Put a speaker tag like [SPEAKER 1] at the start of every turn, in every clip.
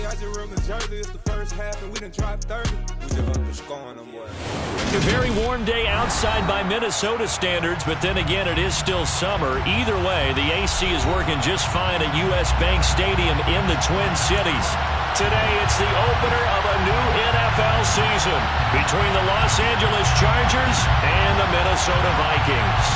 [SPEAKER 1] I just run the jersey. It's the first half, and we done dropped 30. We just up and scoring them, boy.
[SPEAKER 2] A very warm day outside by Minnesota standards, but then again, it is still summer. Either way, the AC is working just fine at U.S. Bank Stadium in the Twin Cities. Today, it's the opener of a new NFL season between the Los Angeles Chargers and the Minnesota Vikings.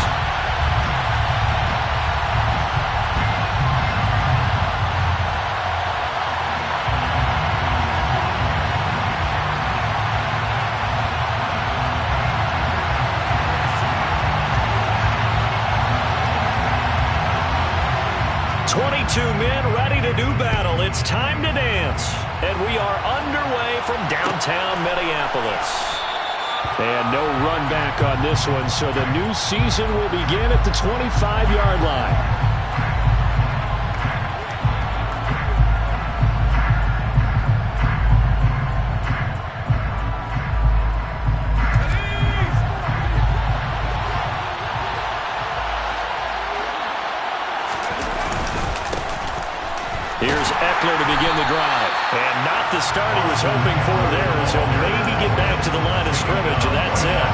[SPEAKER 2] 22 men ready to do battle. It's time to dance. And we are underway from downtown Minneapolis. And no run back on this one, so the new season will begin at the 25-yard line. Here's Eckler to begin the drive. And not the start he was hoping for there, as he'll maybe get back to the line of scrimmage, and that's it.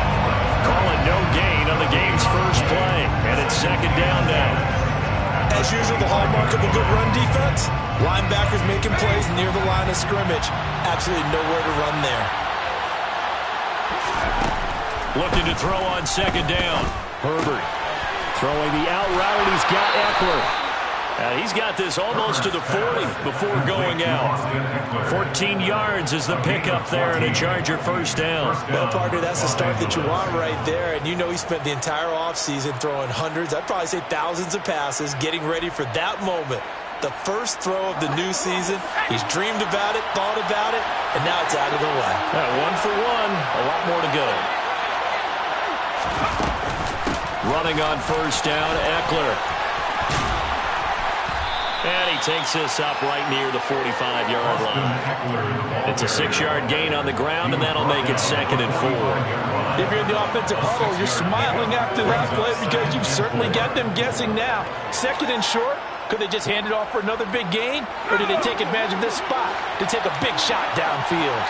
[SPEAKER 2] Calling no gain on the game's first play. And it's second down now.
[SPEAKER 3] As usual, the hallmark of a good run defense, linebackers making plays near the line of scrimmage. Absolutely nowhere to run there.
[SPEAKER 2] Looking to throw on second down. Herbert throwing the out route, and he's got Eckler. He's got this almost to the 40 before going out. 14 yards is the pickup there, and a Charger first down.
[SPEAKER 3] Well, partner, that's the start that you want right there. And you know he spent the entire offseason throwing hundreds, I'd probably say thousands of passes, getting ready for that moment. The first throw of the new season. He's dreamed about it, thought about it, and now it's out of the way.
[SPEAKER 2] One for one, a lot more to go. Running on first down, Eckler. And he takes this up right near the 45-yard line. It's a 6-yard gain on the ground, and that'll make it second and 4.
[SPEAKER 3] If you're in the offensive huddle, you're smiling after that play because you've certainly got them guessing now. Second and short, could they just hand it off for another big gain? Or did they take advantage of this spot to take a big shot downfield?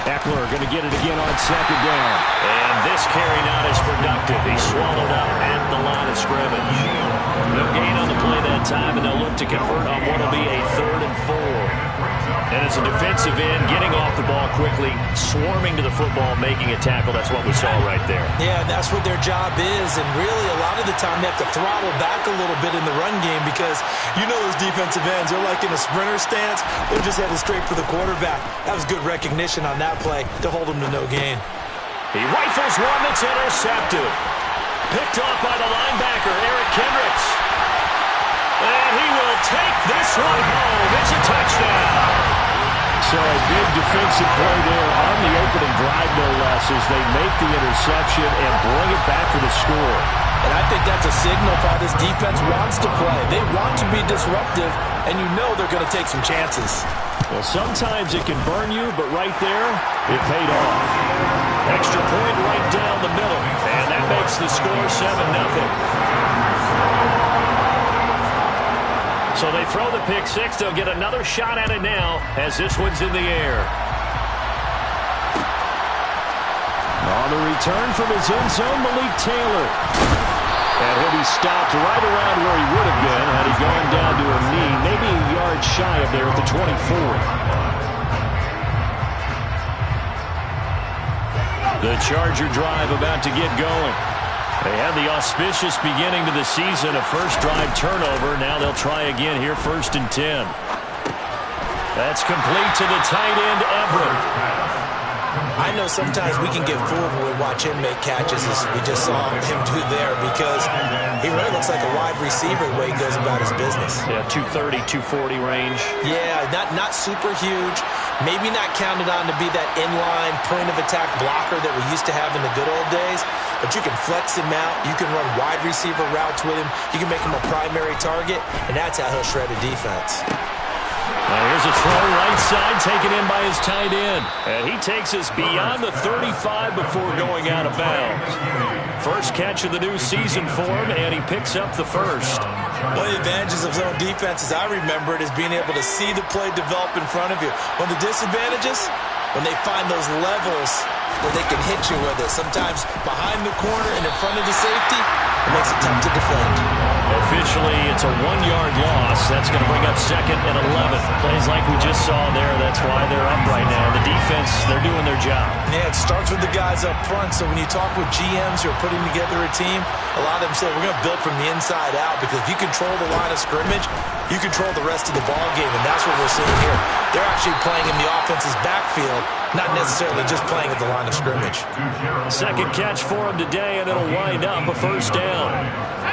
[SPEAKER 2] Eckler going to get it again on second down. And this carry not as productive. He's swallowed up at the line of scrimmage. No gain on the play that time, and they'll look to convert on what will be a 3rd and 4. And as a defensive end, getting off the ball quickly, swarming to the football, making a tackle. That's what we saw right there.
[SPEAKER 3] Yeah, that's what their job is. And really, a lot of the time, they have to throttle back a little bit in the run game because you know those defensive ends, they're like in a sprinter stance. They're just headed straight for the quarterback. That was good recognition on that play to hold him to no gain.
[SPEAKER 2] He rifles one that's intercepted. Picked off by the linebacker, Eric Kendricks. And he will take this one home. It's a touchdown. So a big defensive play there on the opening drive, no less, as they make the interception and bring it back for the score.
[SPEAKER 3] And I think that's a signal for how this defense wants to play. They want to be disruptive, and you know they're going to take some chances.
[SPEAKER 2] Well, sometimes it can burn you, but right there, it paid off. Extra point right down the middle, and that makes the score 7-0. So they throw the pick six. They'll get another shot at it now as this one's in the air. On the return from his end zone, Malik Taylor. And he'll be stopped right around where he would have been had he gone down to a knee, maybe a yard shy of there at the 24. The Charger drive about to get going. They had the auspicious beginning to the season, a first drive turnover. Now they'll try again here, 1st and 10. That's complete to the tight end, Everett.
[SPEAKER 3] I know sometimes we can get fooled when we watch him make catches, as we just saw him do there, because he really looks like a wide receiver the way he goes about his business.
[SPEAKER 2] Yeah, 230, 240 range.
[SPEAKER 3] Yeah, not super huge. Maybe not counted on to be that inline point-of-attack blocker that we used to have in the good old days, but you can flex him out. You can run wide receiver routes with him. You can make him a primary target, and that's how he'll shred a defense.
[SPEAKER 2] Now here's a throw right side taken in by his tight end. And he takes us beyond the 35 before going out of bounds. First catch of the new season for him, and he picks up the first.
[SPEAKER 3] One of the advantages of zone defense, as I remember it, is being able to see the play develop in front of you. One of the disadvantages, when they find those levels where they can hit you with it, sometimes behind the corner and in front of the safety, it makes it tough to defend.
[SPEAKER 2] Officially, it's a 1-yard loss. That's going to bring up 2nd and 11. Plays like we just saw there. That's why they're up right now. The defense, they're doing their job.
[SPEAKER 3] Yeah, it starts with the guys up front. So when you talk with GMs who are putting together a team, a lot of them say, we're going to build from the inside out, because if you control the line of scrimmage, you control the rest of the ball game, and that's what we're seeing here. They're actually playing in the offense's backfield, not necessarily just playing at the line of scrimmage.
[SPEAKER 2] Second catch for him today, and it'll wind up a first down.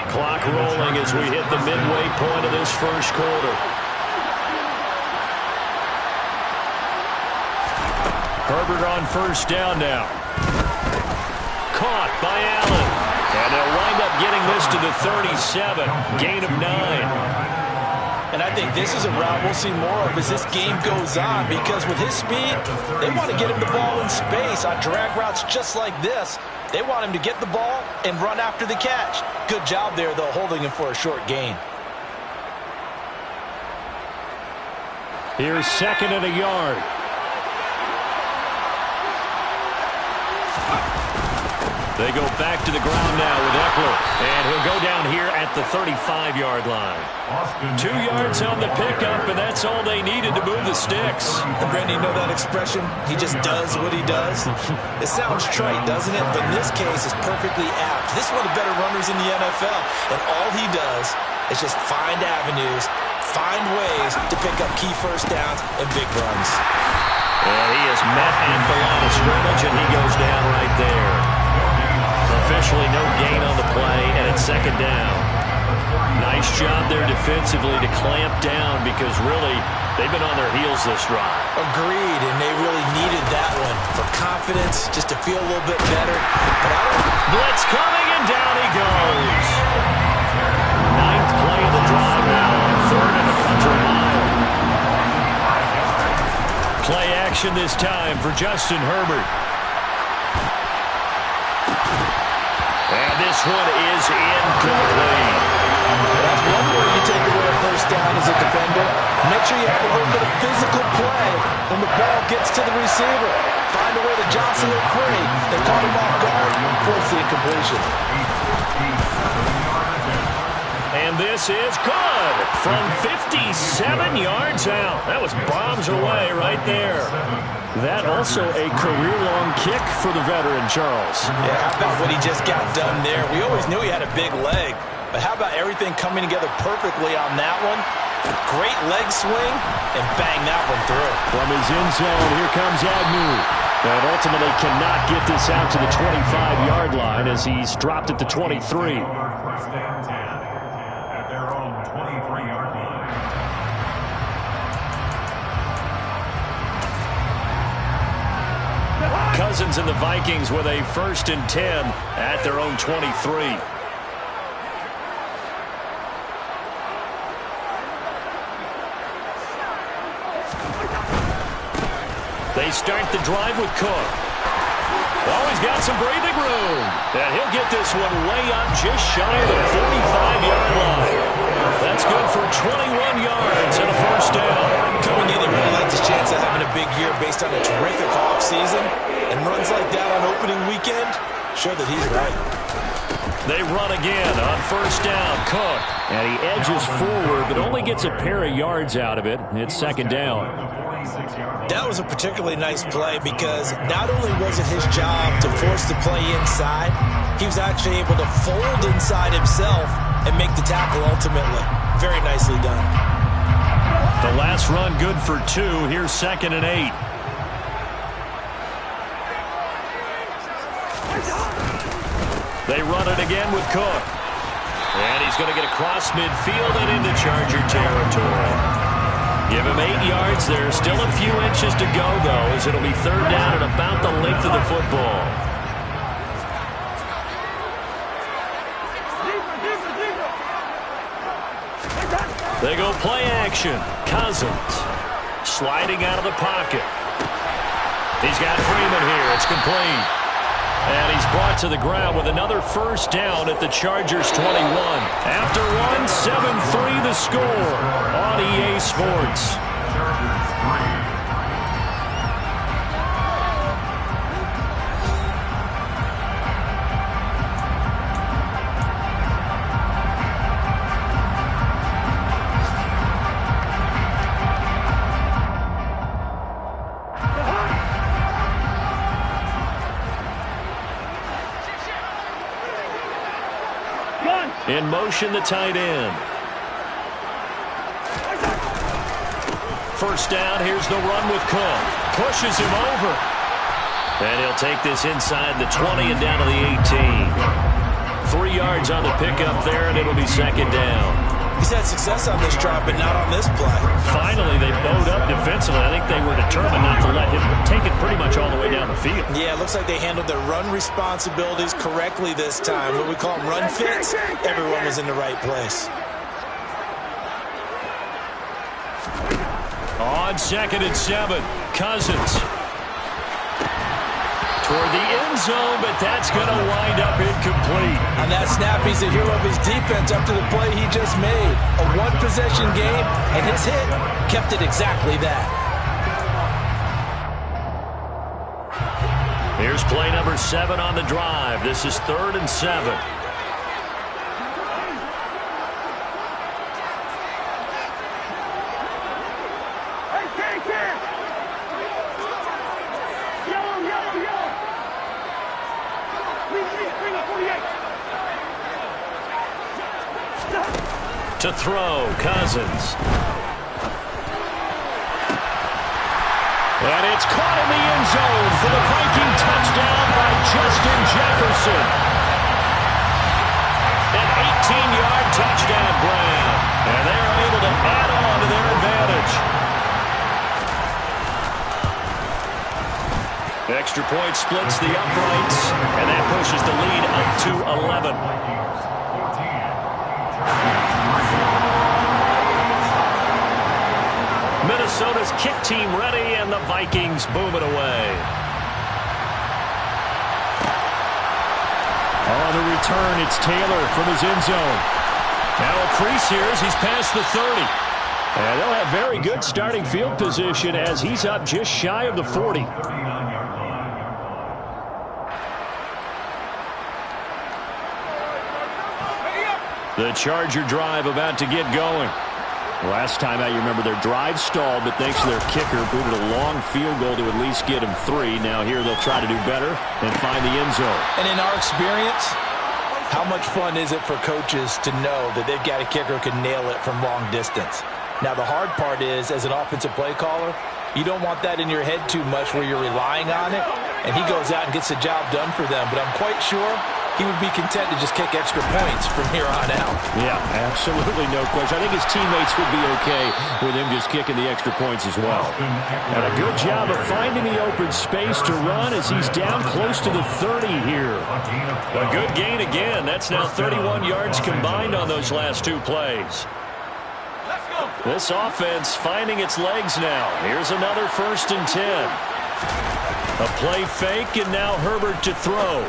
[SPEAKER 2] Clock rolling as we hit the midway point of this first quarter. Herbert on first down now. Caught by Allen. And they'll wind up getting this to the 37. Gain of 9.
[SPEAKER 3] And I think this is a route we'll see more of as this game goes on, because with his speed, they want to get him the ball in space on drag routes just like this. They want him to get the ball and run after the catch. Good job there, though, holding him for a short gain.
[SPEAKER 2] Here's 2nd and a yard. They go back to the ground now with Eckler. And he'll go down here at the 35-yard line. 2 yards on the pickup, and that's all they needed to move the sticks.
[SPEAKER 3] And Brandon, you know that expression? He just does what he does. It sounds trite, doesn't it? But in this case, it's perfectly apt. This is one of the better runners in the NFL. And all he does is just find avenues, find ways to pick up key first downs and big runs.
[SPEAKER 2] And he is met at the line of scrimmage, and he goes down right there. Officially no gain on the play, and it's 2nd down. Nice job there defensively to clamp down, because really they've been on their heels this drive.
[SPEAKER 3] Agreed, and they really needed that one for confidence, just to feel a little bit better.
[SPEAKER 2] Blitz coming, and down he goes. 9th play of the drive now on 3rd and a country mile. Play action this time for Justin Herbert. And this one is incomplete.
[SPEAKER 3] That's one way you take away a first down as a defender. Make sure you have a little bit of physical play when the ball gets to the receiver. Find a way to jostle it free. They caught him off guard, force the incompletion.
[SPEAKER 2] And this is good from 57 yards out. That was bombs away right there. That also a career-long kick for the veteran, Charles.
[SPEAKER 3] Yeah, how about what he just got done there? We always knew he had a big leg, but how about everything coming together perfectly on that one? Great leg swing, and bang that one through.
[SPEAKER 2] From his end zone, here comes Agnew. But ultimately cannot get this out to the 25-yard line as he's dropped at the 23.
[SPEAKER 4] First down 10 at their own 23-yard line.
[SPEAKER 2] Cousins and the Vikings with a 1st and 10 at their own 23. They start the drive with Cook. Oh, he's got some breathing room. And he'll get this one way up just shy of the 45-yard line. That's good for 21 yards and a first down.
[SPEAKER 3] Coming in, he really likes his chance of having a big year based on a terrific offseason. And runs like that on opening weekend show that he's right.
[SPEAKER 2] They run again on first down. Cook. And he edges forward, but only gets a pair of yards out of it. It's 2nd down.
[SPEAKER 3] That was a particularly nice play because not only was it his job to force the play inside, he was actually able to fold inside himself and make the tackle ultimately. Very nicely done.
[SPEAKER 2] The last run good for 2. Here's 2nd and 8. They run it again with Cook. And he's going to get across midfield and into Charger territory. Give him 8 yards there. Still a few inches to go, though, as it'll be 3rd down at about the length of the football. They go play action. Cousins. sliding out of the pocket. He's got Freeman here. It's complete. And he's brought to the ground with another first down at the Chargers 21. After one, 7-3 the score on EA Sports.
[SPEAKER 4] Chargers 3.
[SPEAKER 2] In motion, the tight end. First down, here's the run with Cook. Pushes him over. And he'll take this inside the 20 and down to the 18. 3 yards on the pickup there, and it'll be second down.
[SPEAKER 3] He's had success on this drive, but not on this play.
[SPEAKER 2] Finally, they bowed up defensively. I think they were determined not to let him take it pretty much all the way down the field.
[SPEAKER 3] Yeah, it looks like they handled their run responsibilities correctly this time. What we call them run fits, everyone was in the right place.
[SPEAKER 2] On 2nd and 7, Cousins. Toward the end zone, but that's going to wind up incomplete.
[SPEAKER 3] On that snap, he's the hero of his defense after the play he just made. A one-possession game, and his hit kept it exactly that.
[SPEAKER 2] Here's play number 7 on the drive. This is 3rd and 7. To throw, Cousins. And it's caught in the end zone for the Viking touchdown by Justin Jefferson. An 18-yard touchdown grab. And they're able to add on to their advantage. Extra point splits the uprights, and that pushes the lead up to 11. Minnesota's kick team ready, and the Vikings boom it away. On the return, it's Taylor from his end zone. Now a crease here as he's past the 30. And they'll have very good starting field position as he's up just shy of the 40. The Charger drive about to get going. Last time out, you remember their drive stalled, but thanks to their kicker, booted a long field goal to at least get him 3. Now here they'll try to do better and find the end zone.
[SPEAKER 3] And in our experience, how much fun is it for coaches to know that they've got a kicker who can nail it from long distance? Now the hard part is, as an offensive play caller, you don't want that in your head too much where you're relying on it, and he goes out and gets the job done for them. But I'm quite sure he would be content to just kick extra points from here on out. Yeah, absolutely no question. I think his teammates would be okay with him just kicking the extra points as well. And a good job of finding the open space to run as he's down close to the 30 here. A good gain again. That's now 31 yards combined on those last 2 plays. This offense finding its legs now. Here's another 1st and 10. A play fake, and now Herbert to throw.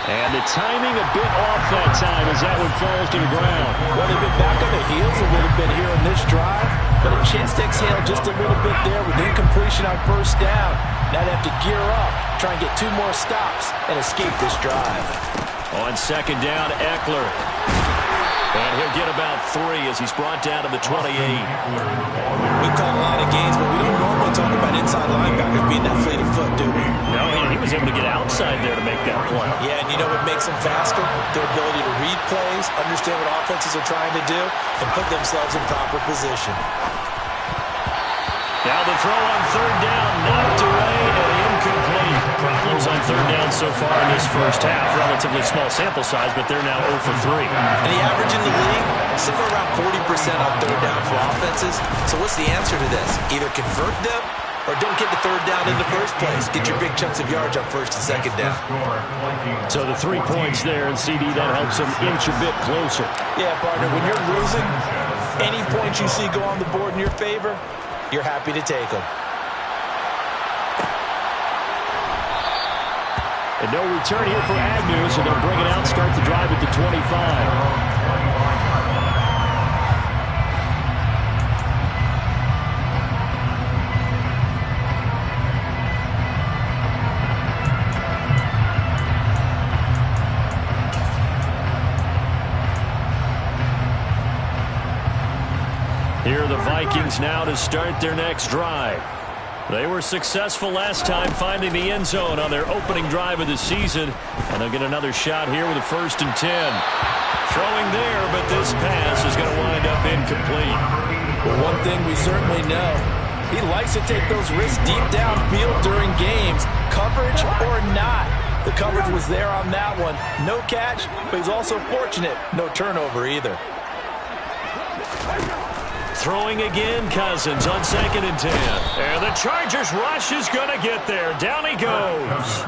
[SPEAKER 3] And the timing a bit off that time as that one falls to the ground. Well, they've been back on the heels a little bit here on this drive, but a chance to exhale just a little bit there with incompletion on 1st down. Now they have to gear up, try and get 2 more stops, and escape this drive.
[SPEAKER 2] On 2nd down, Eckler. And he'll get about 3 as he's brought down to the 28.
[SPEAKER 3] We call a lot of games, but we don't normally talk about inside linebackers being that fleet of foot, do we?
[SPEAKER 2] No, he was able to get outside there to make that play.
[SPEAKER 3] Yeah, and you know what makes them faster? Their ability to read plays, understand what offenses are trying to do, and put themselves in proper position.
[SPEAKER 2] Now the throw on 3rd down, knocked away and incomplete. Problems on 3rd down so far in this first half. Relatively small sample size, but they're now 0 for 3.
[SPEAKER 3] And the average in the league, somewhere around 40% on 3rd down for offenses. So what's the answer to this? Either convert them or don't get the 3rd down in the first place. Get your big chunks of yards on 1st and 2nd down.
[SPEAKER 2] So the 3 points there, and CD, that helps them inch a bit closer.
[SPEAKER 3] Yeah, partner, when you're losing, any points you see go on the board in your favor, you're happy to take them.
[SPEAKER 2] And no return here for Agnew, so they'll bring it out, start the drive at the 25. Here are the Vikings now to start their next drive. They were successful last time finding the end zone on their opening drive of the season, and they'll get another shot here with a 1st and 10. Throwing there, but this pass is going to wind up incomplete.
[SPEAKER 3] Well, one thing we certainly know, he likes to take those risks deep downfield during games, coverage or not. The coverage was there on that one. No catch, but he's also fortunate. No turnover either.
[SPEAKER 2] Throwing again, Cousins on 2nd and 10. And the Chargers rush is going to get there. Down he goes.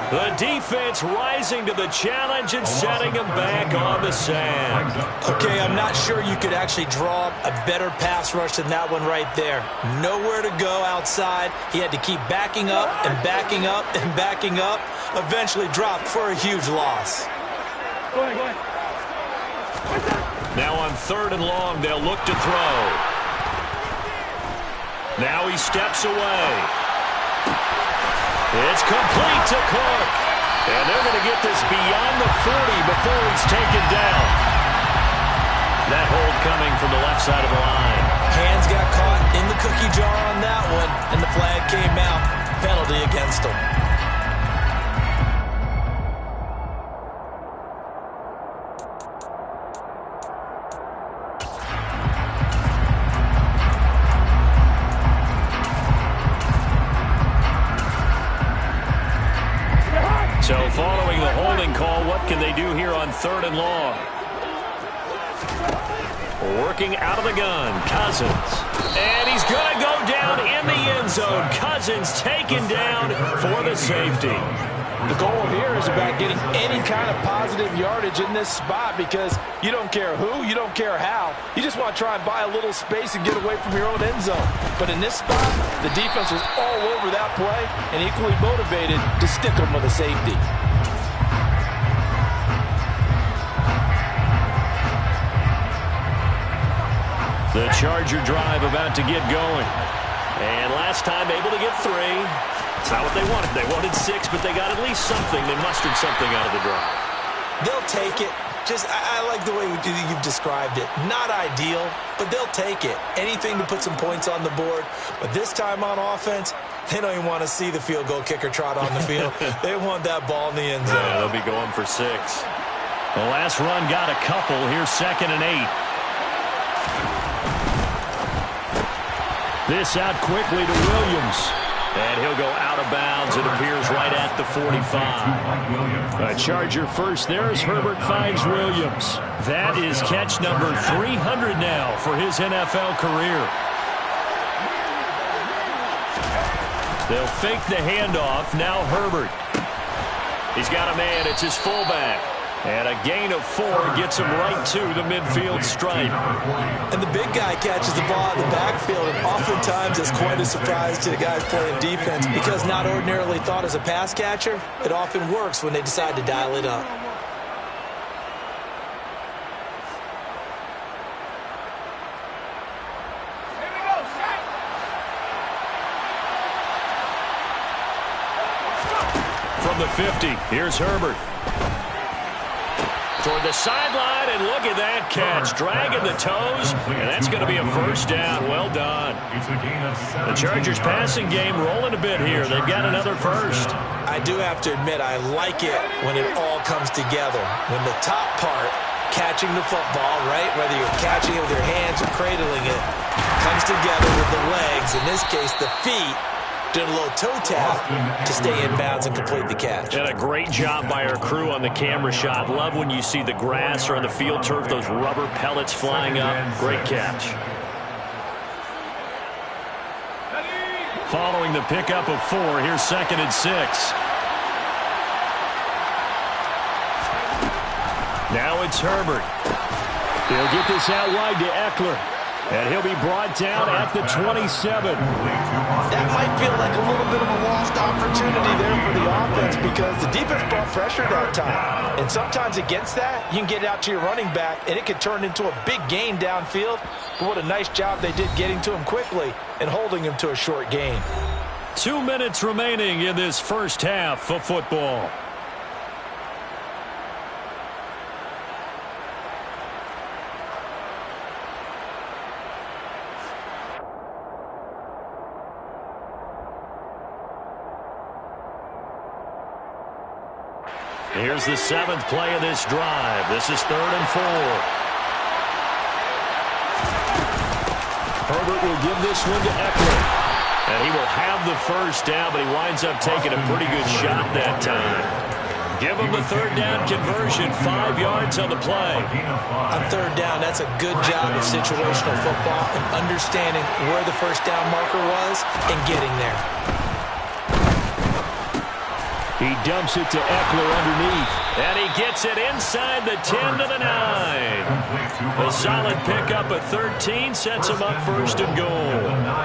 [SPEAKER 2] The defense rising to the challenge and setting him back on the sand.
[SPEAKER 3] Okay, I'm not sure you could actually draw up a better pass rush than that one right there. Nowhere to go outside. He had to keep backing up and backing up and backing up. Eventually dropped for a huge loss.
[SPEAKER 5] Go ahead.
[SPEAKER 2] Now on 3rd and long, they'll look to throw. Now he steps away. It's complete to Cook. And they're going to get this beyond the 40 before he's taken down. That hold coming from the left side of the line.
[SPEAKER 3] Hands got caught in the cookie jar on that one, and the flag came out. Penalty against him.
[SPEAKER 2] So following the holding call, what can they do here on 3rd and long? Working out of the gun, Cousins. And he's going to go down in the end zone. Cousins taken down for the safety.
[SPEAKER 3] The goal here is about getting any kind of positive yardage in this spot because you don't care who, you don't care how. You just want to try and buy a little space and get away from your own end zone. But in this spot, the defense was all over that play and equally motivated to stick them with a safety.
[SPEAKER 2] The Charger drive about to get going. And last time able to get 3. It's not what they wanted. They wanted 6, but they got at least something. They mustered something out of the drive.
[SPEAKER 3] They'll take it. I like the way you've described it. Not ideal, but they'll take it. Anything to put some points on the board. But this time on offense, they don't even want to see the field goal kicker trot on the field. They want that ball in the end zone.
[SPEAKER 2] Yeah, they'll be going for 6. The last run got a couple. Here's 2nd and 8. This out quickly to Williams. And he'll go out of bounds. It appears right at the 45. A Charger first there as Herbert finds Williams. That is catch number 300 now for his NFL career. They'll fake the handoff. Now Herbert. He's got a man. It's his fullback. And a gain of 4 gets him right to the midfield stripe.
[SPEAKER 3] And the big guy catches the ball in the backfield, and oftentimes it's quite a surprise to the guys playing defense because not ordinarily thought as a pass catcher, it often works when they decide to dial it up.
[SPEAKER 2] From the 50, here's Herbert. Toward the sideline, and look at that catch. Dragging the toes, and that's going to be a 1st down. Well done. The Chargers passing game rolling a bit here. They've got another 1st.
[SPEAKER 3] I do have to admit, I like it when it all comes together. When the top part, catching the football, right, whether you're catching it with your hands or cradling it, comes together with the legs, in this case the feet, doing a little toe tap to stay in bounds and complete the catch.
[SPEAKER 2] And a great job by our crew on the camera shot. Love when you see the grass or on the field turf, those rubber pellets flying up. Great catch. Following the pickup of 4, here's 2nd and 6. Now it's Herbert. He'll get this out wide to Eckler. And he'll be brought down at the 27.
[SPEAKER 3] That might feel like a little bit of a lost opportunity there for the offense because the defense brought pressure that time. And sometimes against that, you can get it out to your running back, and it could turn into a big gain downfield. But what a nice job they did getting to him quickly and holding him to a short gain.
[SPEAKER 2] 2 minutes remaining in this first half of football. Here's the 7th play of this drive. This is 3rd and 4. Herbert will give this one to Eckler. And he will have the first down, but he winds up taking a pretty good shot that time. Give him the 3rd down conversion, 5 yards on the play.
[SPEAKER 3] On 3rd down, that's a good job of situational football and understanding where the first down marker was and getting there.
[SPEAKER 2] He dumps it to Eckler underneath. And he gets it inside the 10 to the 9. A solid pickup of 13 sets him up 1st and goal.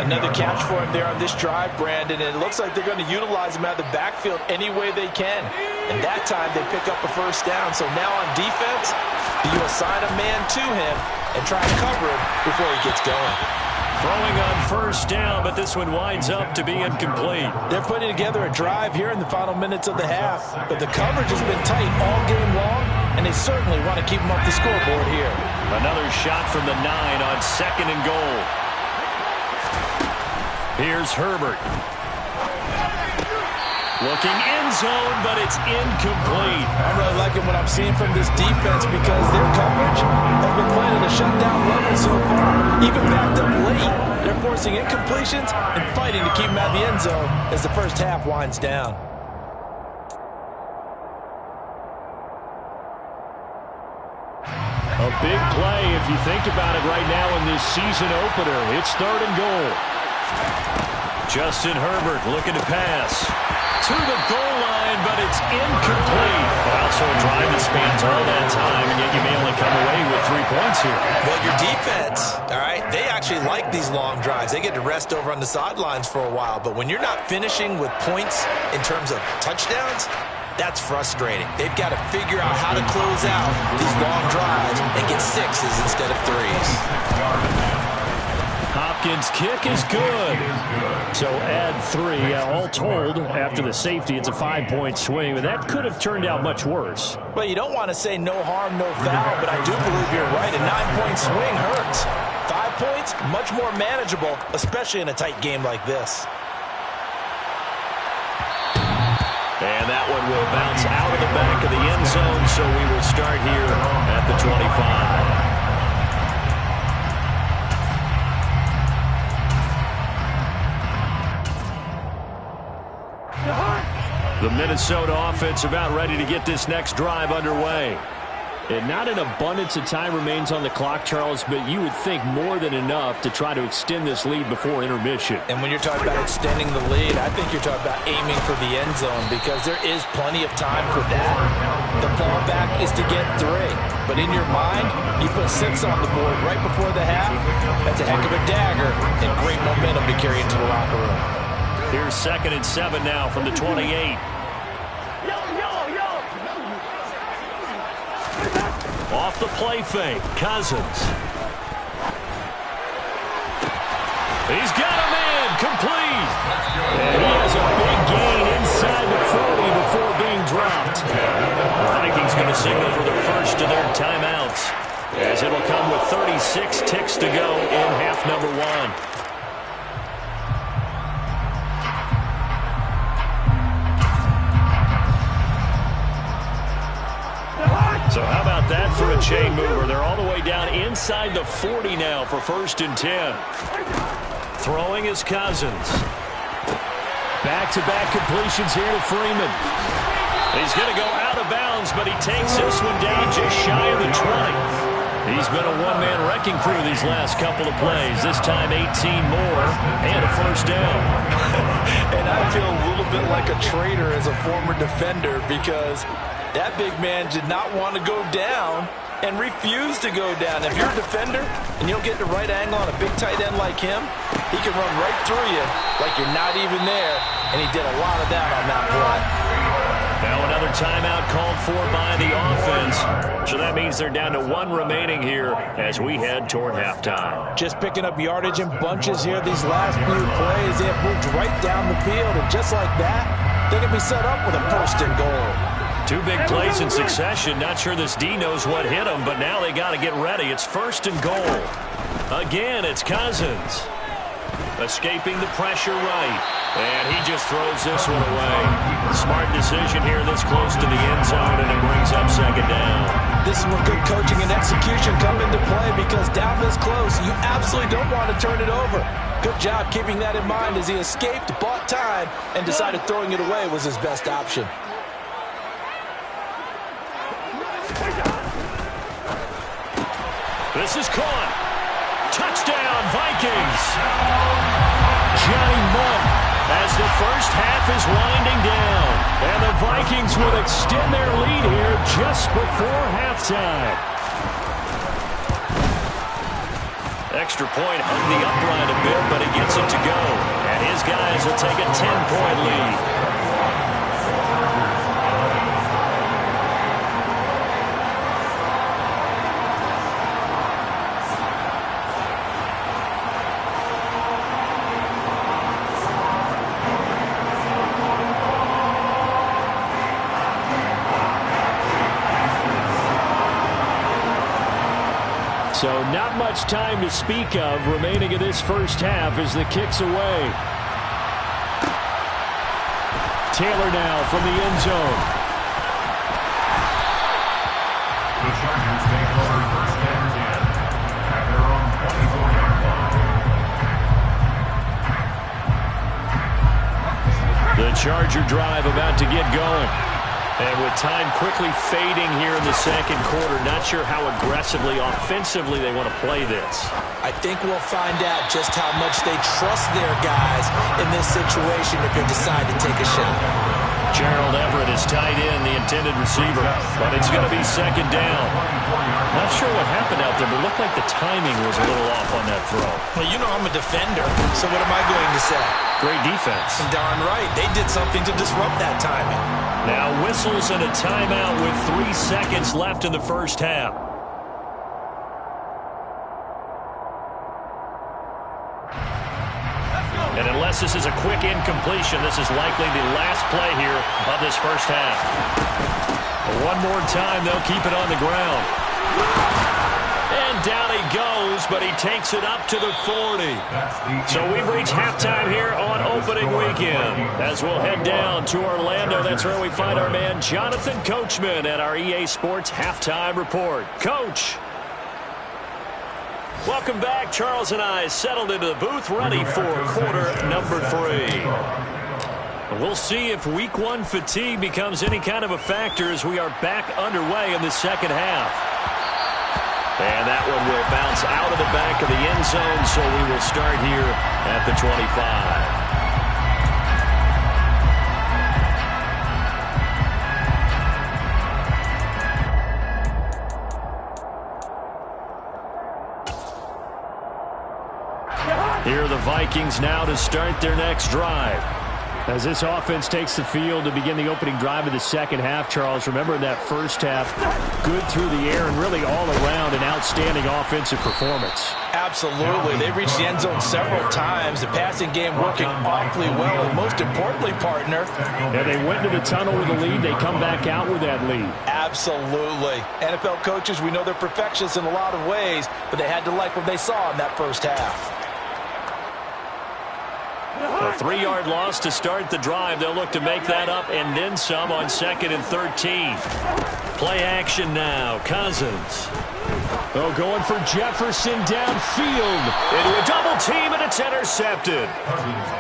[SPEAKER 3] Another catch for him there on this drive, Brandon, and it looks like they're going to utilize him out of the backfield any way they can. And that time they pick up a first down. So now on defense, you assign a man to him and try to cover him before he gets going.
[SPEAKER 2] Throwing on 1st down, but this one winds up to be incomplete.
[SPEAKER 3] They're putting together a drive here in the final minutes of the half, but the coverage has been tight all game long, and they certainly want to keep them up the scoreboard here.
[SPEAKER 2] Another shot from the 9 on 2nd and goal. Here's Herbert. Looking end zone, but it's incomplete.
[SPEAKER 3] I'm really liking what I'm seeing from this defense because their coverage has been playing at a shutdown level so far. Even backed up late, they're forcing incompletions and fighting to keep them out of the end zone as the first half winds down.
[SPEAKER 2] A big play if you think about it right now in this season opener. It's 3rd and goal. Justin Herbert looking to pass to the goal line, but it's incomplete. Also a drive that spans all that time, and yet you may only come away with 3 points here.
[SPEAKER 3] Well, your defense, all right, they actually like these long drives. They get to rest over on the sidelines for a while, but when you're not finishing with points in terms of touchdowns, that's frustrating. They've got to figure out how to close out these long drives and get 6s instead of 3s.
[SPEAKER 2] Hopkins' kick is good. So add 3. All told, after the safety, it's a 5-point swing. But that could have turned out much worse.
[SPEAKER 3] Well, you don't want to say no harm, no foul, but I do believe you're right. A 9-point swing hurts. 5 points, much more manageable, especially in a tight game like this.
[SPEAKER 2] And that one will bounce out of the back of the end zone, so we will start here at the 25. The Minnesota offense about ready to get this next drive underway. And not an abundance of time remains on the clock, Charles, but you would think more than enough to try to extend this lead before intermission.
[SPEAKER 3] And when you're talking about extending the lead, I think you're talking about aiming for the end zone because there is plenty of time for that. The fallback is to get 3. But in your mind, you put 6 on the board right before the half. That's a heck of a dagger and great momentum to carry into the locker room.
[SPEAKER 2] Here's 2nd and 7 now from the 28. Off the play fake, Cousins. He's got a man, complete. And he has a big gain inside the 40 before being dropped. The Vikings going to signal for the first of their timeouts, as it'll come with 36 ticks to go in half number 1. So how about that for a chain mover? They're all the way down inside the 40 now for 1st and 10. Throwing is Cousins. Back-to-back completions here to Freeman. He's going to go out of bounds, but he takes this one down just shy of the 20. He's been a one-man wrecking crew these last couple of plays. This time 18 more and a first down.
[SPEAKER 3] And I feel a little bit like a traitor as a former defender because that big man did not want to go down and refused to go down. If you're a defender and you don't get the right angle on a big tight end like him, he can run right through you like you're not even there, and he did a lot of that on that play.
[SPEAKER 2] Now another timeout called for by the offense. So that means they're down to one remaining here as we head toward halftime.
[SPEAKER 3] Just picking up yardage in bunches here these last few plays. They have moved right down the field, and just like that, they can be set up with a first and goal.
[SPEAKER 2] Two big plays in succession. Not sure this D knows what hit him, but now they got to get ready. It's first and goal. Again, it's Cousins. Escaping the pressure right. And he just throws this one away. Smart decision here this close to the end zone, and it brings up second down.
[SPEAKER 3] This is where good coaching and execution come into play because down this close, you absolutely don't want to turn it over. Good job keeping that in mind as he escaped, bought time, and decided throwing it away was his best option.
[SPEAKER 2] This is caught. Touchdown, Vikings. Johnny Mundt as the first half is winding down. And the Vikings will extend their lead here just before halftime. Extra point hung the upright a bit, but he gets it to go. And his guys will take a 10-point lead. So not much time to speak of remaining in this first half as the kick's away. Taylor now from the end zone.
[SPEAKER 4] The Chargers take over first and 10 at their own 24-yard line.
[SPEAKER 2] The Charger drive about to get going. And with time quickly fading here in the second quarter, not sure how aggressively, offensively they want to play this.
[SPEAKER 3] I think we'll find out just how much they trust their guys in this situation if they decide to take a shot.
[SPEAKER 2] Gerald Everett is tied in, the intended receiver, but it's going to be second down. Not sure what happened out there, but it looked like the timing was a little off on that throw.
[SPEAKER 3] Well, you know I'm a defender, so what am I going to say?
[SPEAKER 2] Great defense.
[SPEAKER 3] Darn right. They did something to disrupt that timing.
[SPEAKER 2] Now whistles and a timeout with 3 seconds left in the first half. And unless this is a quick incompletion, this is likely the last play here of this first half. One more time, they'll keep it on the ground. And down he goes, but he takes it up to the 40. So we've reached halftime here on opening weekend. As we'll head down to Orlando, that's where we find our man Jonathan Coachman at our EA Sports Halftime Report. Coach. Welcome back. Charles and I settled into the booth ready for quarter number 3. We'll see if week 1 fatigue becomes any kind of a factor as we are back underway in the second half. And that one will bounce out of the back of the end zone, so we will start here at the 25. Here are the Vikings now to start their next drive. As this offense takes the field to begin the opening drive of the second half, Charles, remember in that first half, good through the air and really all around an outstanding offensive performance.
[SPEAKER 3] Absolutely. They reached the end zone several times. The passing game working awfully well. And most importantly, partner,
[SPEAKER 2] yeah, they went into the tunnel with a lead. They come back out with that lead.
[SPEAKER 3] Absolutely. NFL coaches, we know they're perfectionists in a lot of ways, but they had to like what they saw in that first half.
[SPEAKER 2] A 3-yard loss to start the drive. They'll look to make that up and then some on 2nd and 13. Play action now. Cousins. Oh, going for Jefferson downfield. Into a double team, and it's intercepted.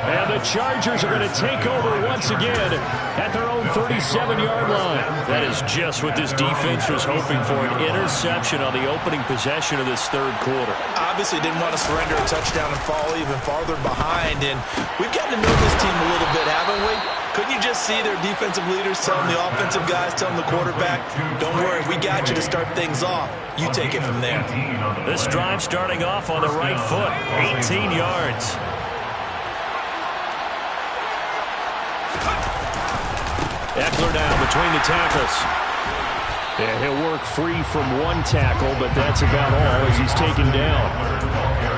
[SPEAKER 2] And the Chargers are going to take over once again at their own 37-yard line. That is just what this defense was hoping for, an interception on the opening possession of this third quarter.
[SPEAKER 3] Obviously didn't want to surrender a touchdown and fall even farther behind, and we've gotten to know this team a little bit, haven't we? Couldn't you just see their defensive leaders telling the offensive guys, telling the quarterback, don't worry, we got you to start things off. You take it from there.
[SPEAKER 2] This drive starting off on the right foot, 18 yards. Ekeler now between the tackles. Yeah, he'll work free from one tackle, but that's about all as he's taken down.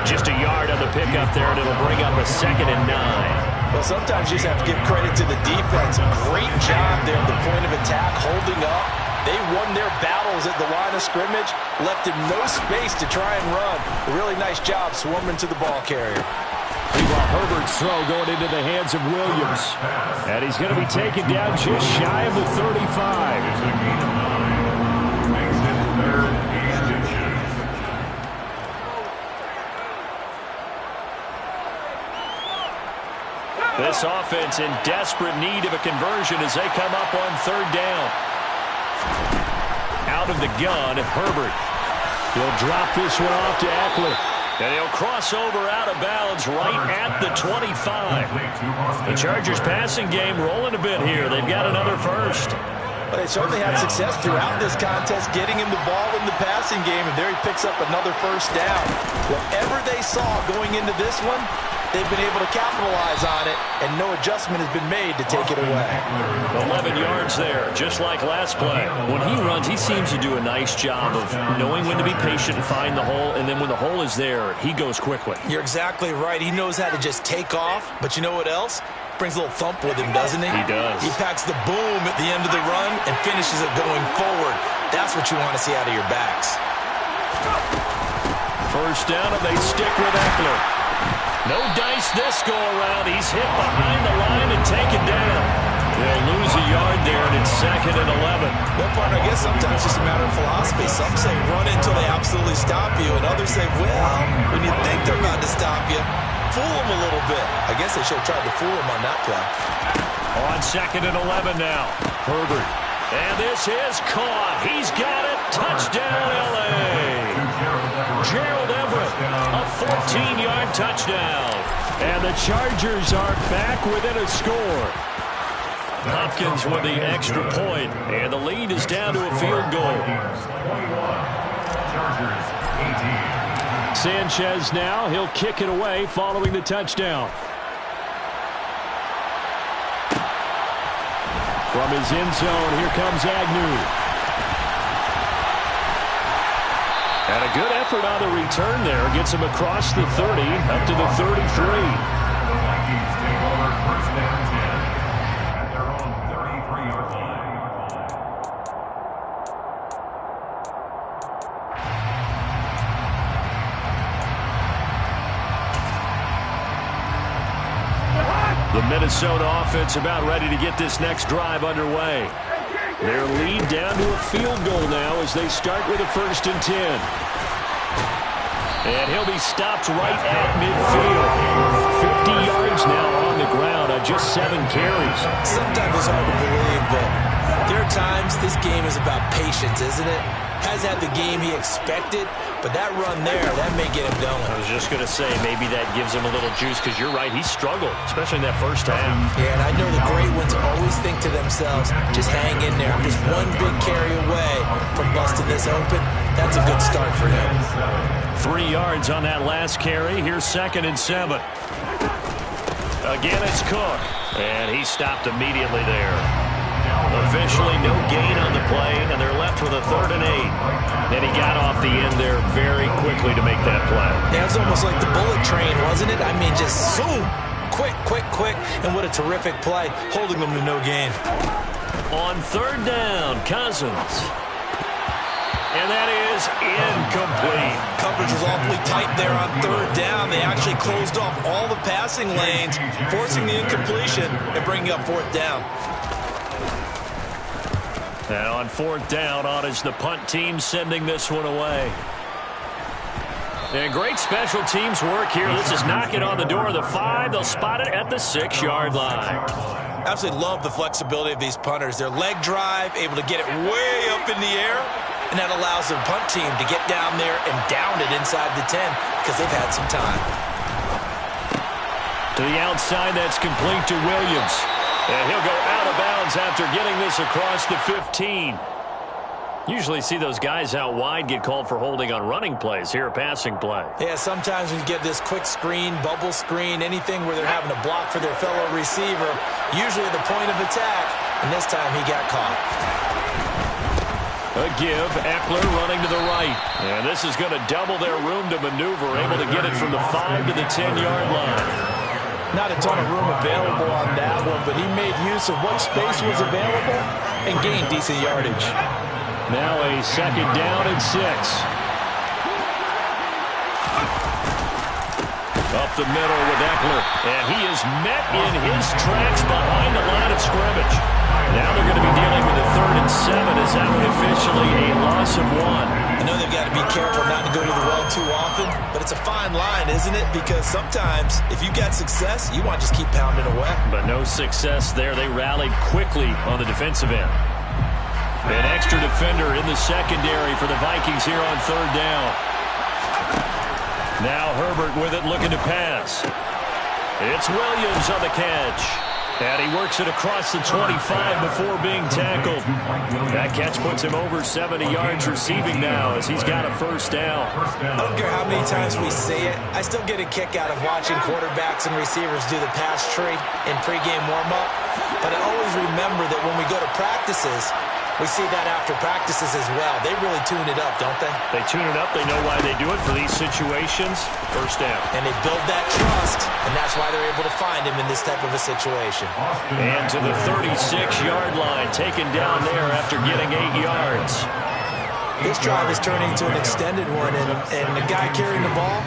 [SPEAKER 2] Just a yard on the pickup there, and it'll bring up a 2nd and 9.
[SPEAKER 3] Well, sometimes you just have to give credit to the defense. Great job there at the point of attack, holding up. They won their battles at the line of scrimmage, left him no space to try and run. A really nice job swarming to the ball carrier.
[SPEAKER 2] Meanwhile, Herbert's throw going into the hands of Williams. And he's going to be taken down just shy of the 35. This offense in desperate need of a conversion as they come up on 3rd down. Out of the gun, Herbert. He'll drop this one off to Ekeler. And he'll cross over out of bounds right at the 25. The Chargers passing game rolling a bit here. They've got another first.
[SPEAKER 3] Well, they certainly had success throughout this contest, getting him the ball in the passing game, and there he picks up another first down. Whatever they saw going into this one, they've been able to capitalize on it, and no adjustment has been made to take it away.
[SPEAKER 2] 11 yards there, just like last play. When he runs, he seems to do a nice job of knowing when to be patient and find the hole, and then when the hole is there, he goes quickly.
[SPEAKER 3] You're exactly right. He knows how to just take off, but you know what else? Brings a little thump with him, doesn't he?
[SPEAKER 2] He does.
[SPEAKER 3] He packs the boom at the end of the run and finishes it going forward. That's what you want to see out of your backs.
[SPEAKER 2] First down, and they stick with Ekeler. No dice this go-around. He's hit behind the line and taken down. They'll lose a yard there, and it's 2nd and 11.
[SPEAKER 3] Well, partner, I guess sometimes it's just a matter of philosophy. Some say run until they absolutely stop you, and others say, well, when you think they're about to stop you, fool them a little bit. I guess they should have tried to fool them on that play.
[SPEAKER 2] On 2nd and 11 now. Herbert. And this is caught. He's got it. Touchdown, L.A. Gerald Everett, a 14-yard touchdown. And the Chargers are back within a score. Hopkins with the extra point, and the lead is down to a field goal. Sanchez now, he'll kick it away following the touchdown. From his end zone, here comes Agnew. And a good effort on the return there. Gets him across the 30, up to the 33.
[SPEAKER 4] Vikings take over 1st and 10 at their own 33-yard line.
[SPEAKER 2] The Minnesota offense about ready to get this next drive underway. Their lead down to a field goal now as they start with a 1st and 10. And he'll be stopped right at midfield. 50 yards now on the ground on just 7 carries.
[SPEAKER 3] Sometimes it's hard to believe, but there are times this game is about patience, isn't it? Has had the game he expected, but that run there, that may get him going.
[SPEAKER 2] I was just going to say, maybe that gives him a little juice, because you're right, he struggled, especially in that first half.
[SPEAKER 3] Yeah, and I know the great ones always think to themselves, just hang in there. I'm just one big carry away from busting this open. That's a good start for him.
[SPEAKER 2] 3 yards on that last carry. Here's 2nd and 7. Again, it's Cook, and he stopped immediately there. Officially no gain on the play, and they're left with a 3rd and 8. And he got off the end there very quickly to make that play.
[SPEAKER 3] Yeah, it was almost like the bullet train, wasn't it? I mean, just zoom. Quick, quick, quick. And what a terrific play, holding them to no gain.
[SPEAKER 2] On 3rd down, Cousins. And that is incomplete.
[SPEAKER 3] Coverage was awfully tight there on 3rd down. They actually closed off all the passing lanes, forcing the incompletion and bringing up 4th down.
[SPEAKER 2] And on 4th down, on is the punt team sending this one away. And great special teams work here. This is knocking on the door of the 5. They'll spot it at the 6-yard line.
[SPEAKER 3] Absolutely love the flexibility of these punters. Their leg drive, able to get it way up in the air, and that allows their punt team to get down there and down it inside the 10 because they've had some time.
[SPEAKER 2] To the outside, that's complete to Williams. And he'll go out of bounds after getting this across the 15. Usually see those guys out wide get called for holding on running plays. Here, a passing play.
[SPEAKER 3] Yeah, sometimes when you get this quick screen, bubble screen, anything where they're having to block for their fellow receiver, usually at the point of attack, and this time he got caught.
[SPEAKER 2] A give, Eckler running to the right. And this is going to double their room to maneuver, able to get it from the 5 to the 10-yard line.
[SPEAKER 3] Not a ton of room available on that one, but he made use of what space was available and gained decent yardage.
[SPEAKER 2] Now a second down and 6. Up the middle with Eckler. And he is met in his tracks behind the line of scrimmage. Now they're going to be dealing with a 3rd and 7 as that one officially a loss of 1.
[SPEAKER 3] I know they've got to be careful not to go to the well too often, but it's a fine line, isn't it? Because sometimes if you got success, you want to just keep pounding away.
[SPEAKER 2] But no success there. They rallied quickly on the defensive end. An extra defender in the secondary for the Vikings here on 3rd down. Now Herbert with it, looking to pass. It's Williams on the catch. And he works it across the 25 before being tackled. That catch puts him over 70 yards receiving now as he's got a 1st down.
[SPEAKER 3] I don't care how many times we say it, I still get a kick out of watching quarterbacks and receivers do the pass tree in pregame warm-up. But I always remember that when we go to practices, we see that after practices as well. They really tune it up, don't they?
[SPEAKER 2] They tune it up. They know why they do it for these situations. 1st down.
[SPEAKER 3] And they build that trust, and that's why they're able to find him in this type of a situation.
[SPEAKER 2] And to the 36-yard line, taken down there after getting 8 yards.
[SPEAKER 3] This drive is turning into an extended one, and the guy carrying the ball,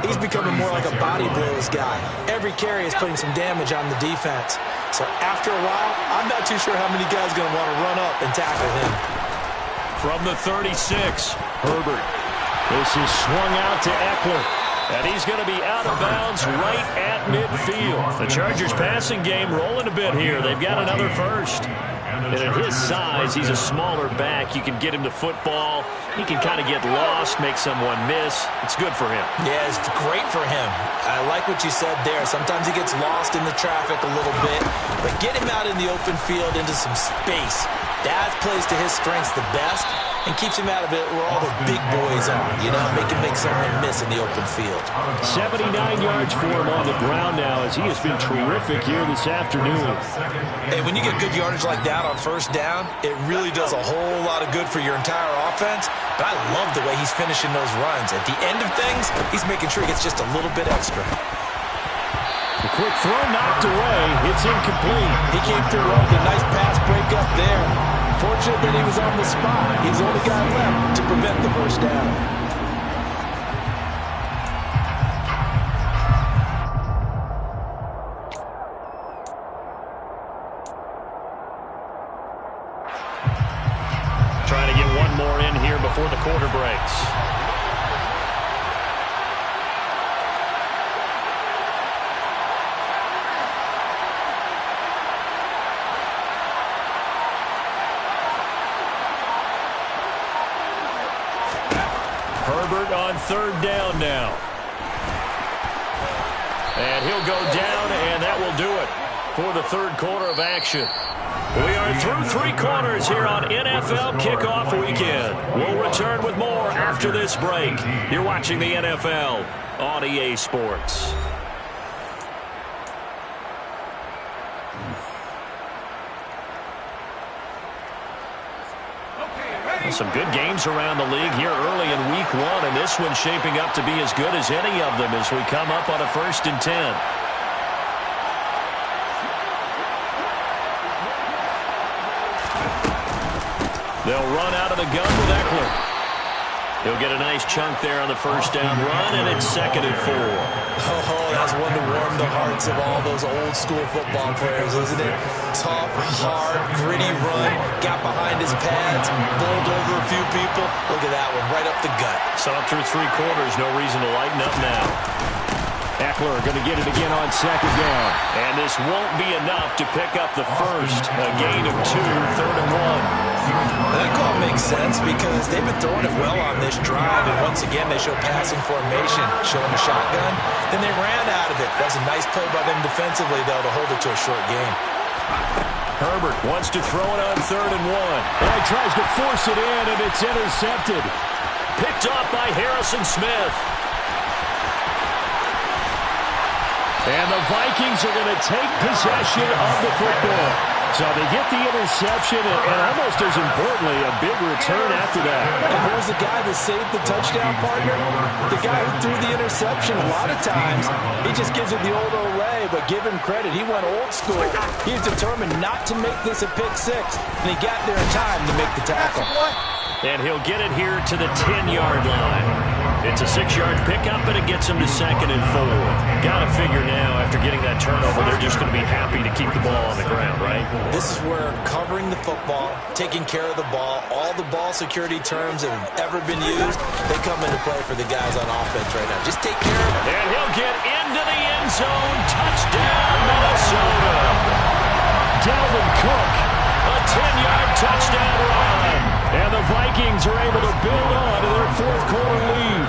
[SPEAKER 3] he's becoming more like a body blows guy. Every carry is putting some damage on the defense. So after a while, I'm not too sure how many guys are going to want to run up and tackle him.
[SPEAKER 2] From the 36, Herbert. This is swung out to Eckler. And he's going to be out of bounds right at midfield. The Chargers passing game rolling a bit here. They've got another 1st. And at his size, he's a smaller back. You can get him to football. He can kind of get lost, make someone miss. It's good for him.
[SPEAKER 3] Yeah, it's great for him. I like what you said there. Sometimes he gets lost in the traffic a little bit. But get him out in the open field into some space. That plays to his strengths the best and keeps him out of it where all the big boys are. You know, make someone miss in the open field.
[SPEAKER 2] 79 yards for him on the ground now as he has been terrific here this afternoon.
[SPEAKER 3] Hey, when you get good yardage like that on 1st down, it really does a whole lot of good for your entire offense. But I love the way he's finishing those runs. At the end of things, he's making sure he gets just a little bit extra.
[SPEAKER 2] The quick throw knocked away. It's incomplete.
[SPEAKER 3] He came through with a nice pass break up there. Fortunate that he was on the spot. He's the only guy left to prevent the 1st down.
[SPEAKER 2] Trying to get one more in here before the quarter breaks. Herbert on 3rd down now. And he'll go down, and that will do it for the 3rd quarter of action. We are through 3 quarters here on NFL Kickoff Weekend. We'll return with more after this break. You're watching the NFL on EA Sports. Some good games around the league here early in Week 1, and this one's shaping up to be as good as any of them as we come up on a 1st and 10. They'll run out of the gun with Eckler. He'll get a nice chunk there on the 1st down run, and it's 2nd and 4.
[SPEAKER 3] Oh, that's one to warm the hearts of all those old-school football players, isn't it? Tough, hard, gritty run, got behind his pads, bowled over a few people. Look at that one, right up the gut.
[SPEAKER 2] So through 3 quarters, no reason to lighten up now. Eckler going to get it again on second down. And this won't be enough to pick up the first. A gain of 2, 3rd and 1.
[SPEAKER 3] That call makes sense because they've been throwing it well on this drive, and once again they show passing formation, showing the shotgun. Then they ran out of it. That was a nice play by them defensively, though, to hold it to a short game.
[SPEAKER 2] Herbert wants to throw it on 3rd and 1. Well, he tries to force it in, and it's intercepted. Picked off by Harrison Smith. And the Vikings are going to take possession of the football. So they get the interception, and almost as importantly, a big return after that.
[SPEAKER 3] And who's the guy that saved the touchdown, partner? The guy who threw the interception. A lot of times, he just gives it the old Olay, but give him credit. He went old school. He was determined not to make this a pick six, and he got there in time to make the tackle.
[SPEAKER 2] And he'll get it here to the 10-yard line. It's a 6-yard pickup, and it gets him to 2nd and 4. Got to figure now, after getting that turnover, they're just going to be happy to keep the ball on the ground, right?
[SPEAKER 3] This is where covering the football, taking care of the ball, all the ball security terms that have ever been used, they come into play for the guys on offense right now. Just take care of it.
[SPEAKER 2] And he'll get into the end zone. Touchdown, Minnesota. Dalvin Cook, a 10-yard touchdown run. And the Vikings are able to build on to their 4th quarter lead.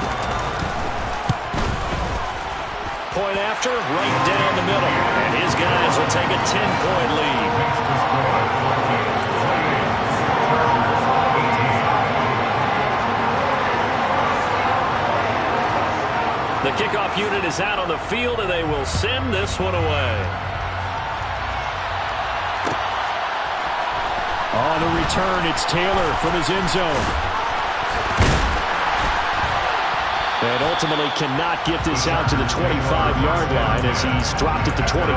[SPEAKER 2] Point after, right down the middle. And his guys will take a 10-point lead. The kickoff unit is out on the field, and they will send this one away. On the return, it's Taylor from his end zone. And ultimately cannot get this out to the 25-yard line as he's dropped at the 23.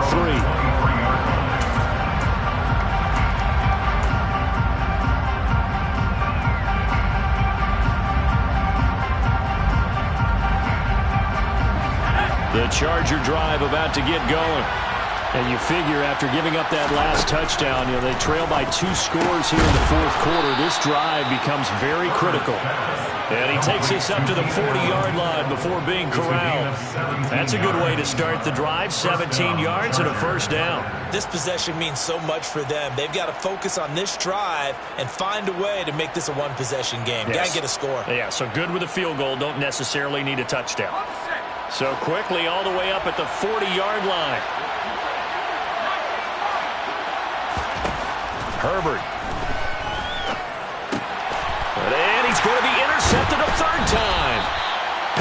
[SPEAKER 2] The Charger drive about to get going. And you figure after giving up that last touchdown, they trail by 2 scores here in the 4th quarter. This drive becomes very critical. And he takes this up to the 40-yard line before being corralled. That's a good way to start the drive, 17 yards and a 1st down.
[SPEAKER 3] This possession means so much for them. They've got to focus on this drive and find a way to make this a one-possession game.
[SPEAKER 2] Yes.
[SPEAKER 3] Got to get a score.
[SPEAKER 2] Yeah, so good with a field goal. Don't necessarily need a touchdown. So quickly all the way up at the 40-yard line. Herbert. And he's going to be intercepted a 3rd time.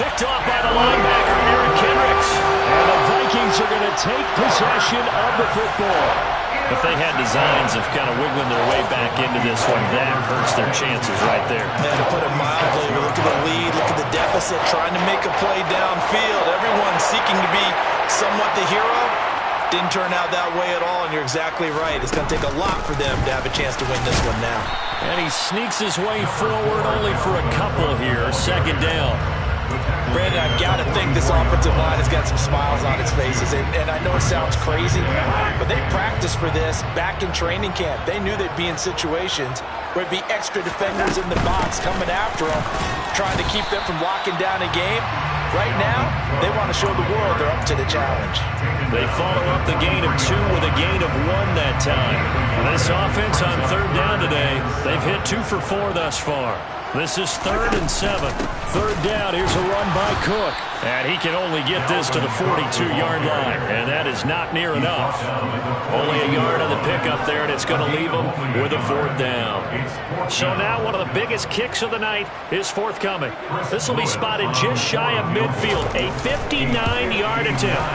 [SPEAKER 2] Picked off by the linebacker, Eric Kendricks. And the Vikings are going to take possession of the football. If they had designs of kind of wiggling their way back into this one, that hurts their chances right there.
[SPEAKER 3] Yeah, to put it mildly, look at the lead, look at the deficit, trying to make a play downfield. Everyone seeking to be somewhat the hero. Didn't turn out that way at all, and you're exactly right. It's going to take a lot for them to have a chance to win this one now.
[SPEAKER 2] And he sneaks his way forward only for a couple here. 2nd down.
[SPEAKER 3] Brandon, I've got to think this offensive line has got some smiles on its faces. And I know it sounds crazy, but they practiced for this back in training camp. They knew they'd be in situations where it'd be extra defenders in the box coming after them, trying to keep them from locking down a game. Right now, they want to show the world they're up to the challenge.
[SPEAKER 2] They follow up the gain of 2 with a gain of 1 that time. This offense on 3rd down today, they've hit 2 for 4 thus far. This is 3rd and 7. 3rd down, here's a run by Cook. And he can only get this to the 42-yard line, and that is not near enough. Only a yard on the pickup there, and it's going to leave him with a 4th down. So now one of the biggest kicks of the night is forthcoming. This will be spotted just shy of midfield, a 59-yard attempt.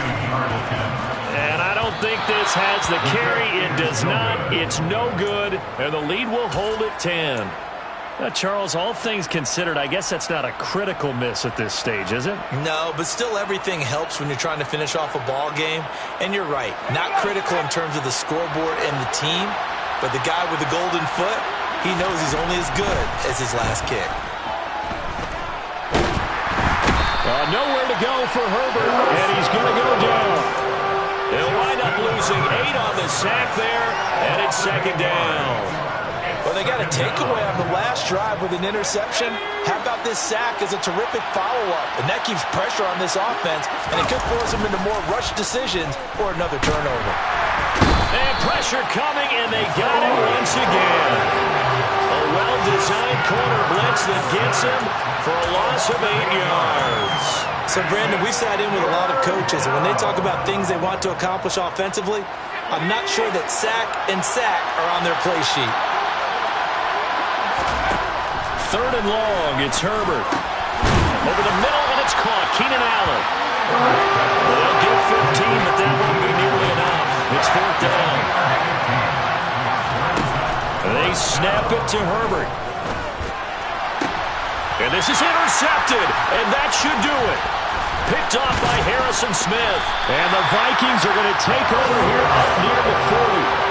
[SPEAKER 2] And I don't think this has the carry. It does not. It's no good, and the lead will hold at 10. Charles, all things considered, I guess that's not a critical miss at this stage, is it?
[SPEAKER 3] No, but still everything helps when you're trying to finish off a ball game. And you're right, not critical in terms of the scoreboard and the team, but the guy with the golden foot, he knows he's only as good as his last kick.
[SPEAKER 2] Nowhere to go for Herbert, and he's going to go down. They'll wind up losing 8 on the sack there, and it's 2nd down.
[SPEAKER 3] Well, they got a takeaway on the last drive with an interception. How about thought this sack is a terrific follow-up, and that keeps pressure on this offense, and it could force them into more rush decisions or another turnover.
[SPEAKER 2] And pressure coming, and they got him once again. A well-designed corner blitz that gets him for a loss of 8 yards.
[SPEAKER 3] So, Brandon, we sat in with a lot of coaches, and when they talk about things they want to accomplish offensively, I'm not sure that sack and sack are on their play sheet.
[SPEAKER 2] 3rd and long, it's Herbert. Over the middle, and it's caught. Keenan Allen. They'll get 15, but that won't be nearly enough. It's 4th down. They snap it to Herbert. And this is intercepted, and that should do it. Picked off by Harrison Smith. And the Vikings are going to take over here up near the 40.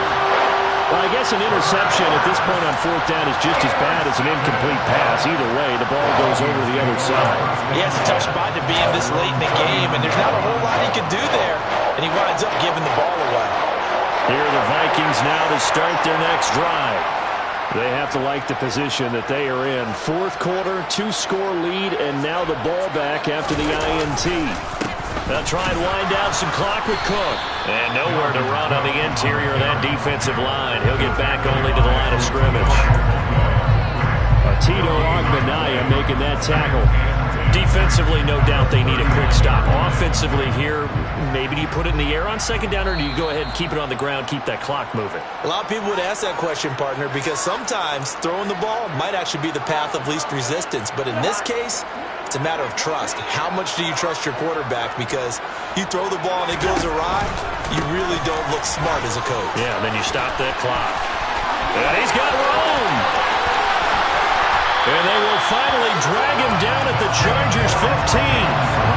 [SPEAKER 2] Well, I guess an interception at this point on 4th down is just as bad as an incomplete pass. Either way, the ball goes over to the other side.
[SPEAKER 3] He has a tough spot to be in this late in the game, and there's not a whole lot he can do there, and he winds up giving the ball away.
[SPEAKER 2] Here are the Vikings now to start their next drive. They have to like the position that they are in. 4th quarter, 2-score lead, and now the ball back after the INT. They'll try and wind down some clock with Cook. And nowhere to run on the interior of that defensive line. He'll get back only to the line of scrimmage. Tito Ogbonnaya making that tackle. Defensively, no doubt they need a quick stop. Offensively here, maybe do you put it in the air on 2nd down, or do you go ahead and keep it on the ground, keep that clock moving?
[SPEAKER 3] A lot of people would ask that question, partner, because sometimes throwing the ball might actually be the path of least resistance. But in this case, it's a matter of trust. How much do you trust your quarterback? Because you throw the ball and it goes awry, you really don't look smart as a coach.
[SPEAKER 2] Yeah, and then you stop that clock. And he's got room. And they will finally drag him down at the Chargers' 15.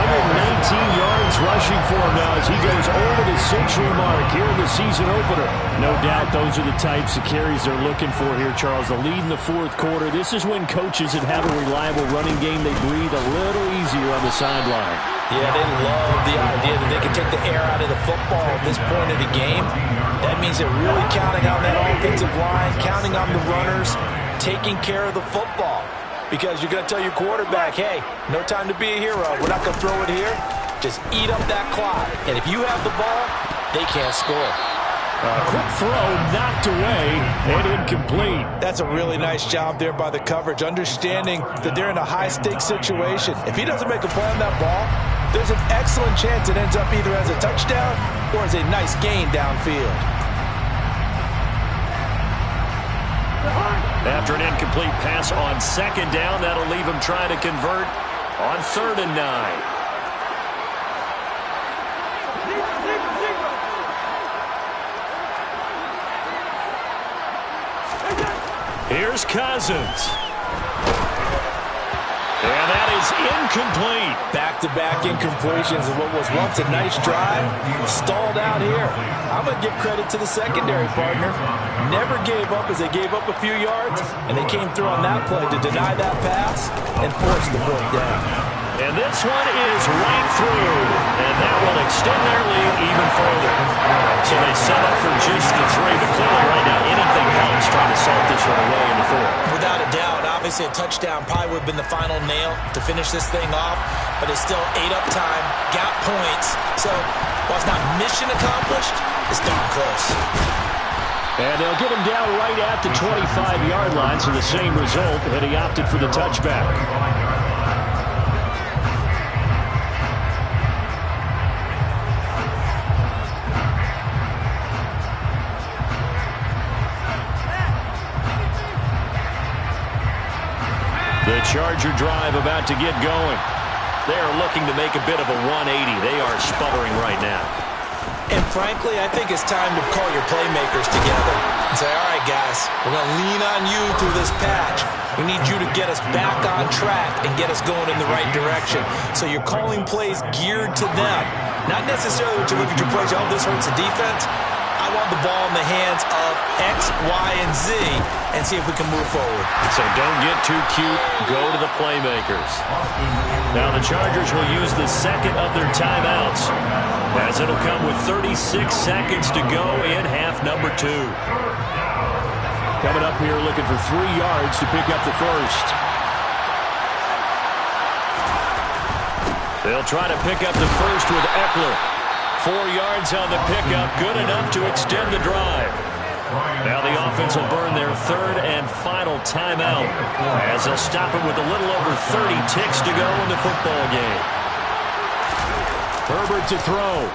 [SPEAKER 2] 119 yards rushing for him now as he goes over the century mark here in the season opener. No doubt those are the types of carries they're looking for here, Charles. The lead in the 4th quarter. This is when coaches that have a reliable running game, they breathe a little easier on the sideline.
[SPEAKER 3] Yeah, they love the idea that they can take the air out of the football at this point of the game. That means they're really counting on that offensive line, counting on the runners, taking care of the football. Because you're going to tell your quarterback, hey, no time to be a hero. We're not going to throw it here. Just eat up that clock. And if you have the ball, they can't score.
[SPEAKER 2] Quick throw knocked away and incomplete.
[SPEAKER 3] That's a really nice job there by the coverage, understanding that they're in a high-stakes situation. If he doesn't make a play on that ball, there's an excellent chance it ends up either as a touchdown or as a nice gain downfield.
[SPEAKER 2] After an incomplete pass on 2nd down, that'll leave him trying to convert on 3rd and 9. Here's Cousins. And that is incomplete.
[SPEAKER 3] Back-to-back incompletions of what was once a nice drive. Stalled out here. I'm going to give credit to the secondary, partner. Never gave up as they gave up a few yards, and they came through on that play to deny that pass and force the 4th down.
[SPEAKER 2] And this one is right through, and that will extend their lead even further. So they set up for just the 3, but clearly right now anything helps trying to salt this one away in the 4th.
[SPEAKER 3] Without a doubt, obviously a touchdown probably would have been the final nail to finish this thing off, but it's still ate up time, got points. So while it's not mission accomplished, it's darn close.
[SPEAKER 2] And they'll get him down right at the 25-yard line, so the same result, and he opted for the touchback. The Charger drive about to get going. They are looking to make a bit of a 180. They are sputtering right now.
[SPEAKER 3] And frankly, I think it's time to call your playmakers together and say, all right, guys, we're going to lean on you through this patch. We need you to get us back on track and get us going in the right direction. So you're calling plays geared to them. Not necessarily when you look at your plays, oh, this hurts the defense. I want the ball in the hands of X, Y, and Z and see if we can move forward.
[SPEAKER 2] So don't get too cute. Go to the playmakers. Now the Chargers will use the second of their timeouts, as it'll come with 36 seconds to go in half number 2. Coming up here looking for 3 yards to pick up the first. They'll try to pick up the first with Eckler. 4 yards on the pickup, good enough to extend the drive. Now the offense will burn their third and final timeout as they'll stop it with a little over 30 ticks to go in the football game. Herbert to throw.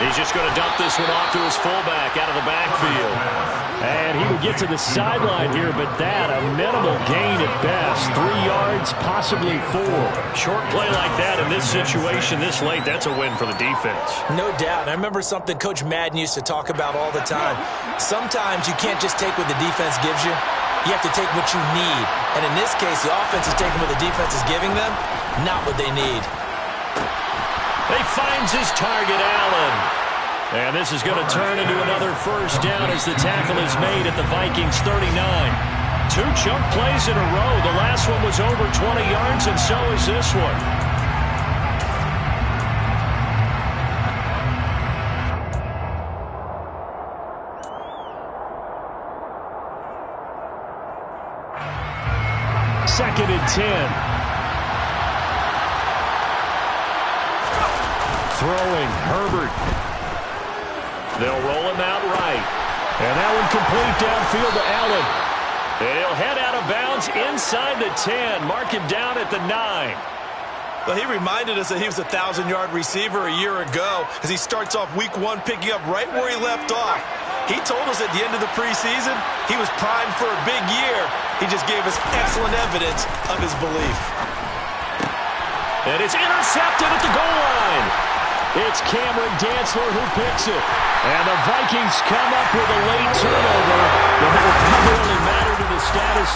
[SPEAKER 2] He's just going to dump this one off to his fullback out of the backfield. And he would get to the sideline here, but that, a minimal gain at best. 3 yards, possibly 4. Short play like that in this situation this late, that's a win for the defense.
[SPEAKER 3] No doubt. I remember something Coach Madden used to talk about all the time. Sometimes you can't just take what the defense gives you. You have to take what you need. And in this case, the offense is taking what the defense is giving them, not what they need.
[SPEAKER 2] He finds his target, Allen. And this is going to turn into another first down as the tackle is made at the Vikings 39. 2 chunk plays in a row. The last one was over 20 yards, and so is this one. Second and 10. Throwing, Herbert. They'll roll him out right. And that one complete downfield to Allen. He'll head out of bounds inside the 10. Mark him down at the 9.
[SPEAKER 3] Well, he reminded us that he was a 1,000-yard receiver a year ago as he starts off week 1 picking up right where he left off. He told us at the end of the preseason he was primed for a big year. He just gave us excellent evidence of his belief.
[SPEAKER 2] And it's intercepted at the goal line. It's Cameron Dantzler who picks it. And the Vikings come up with a late turnover. But it will primarily matter to the status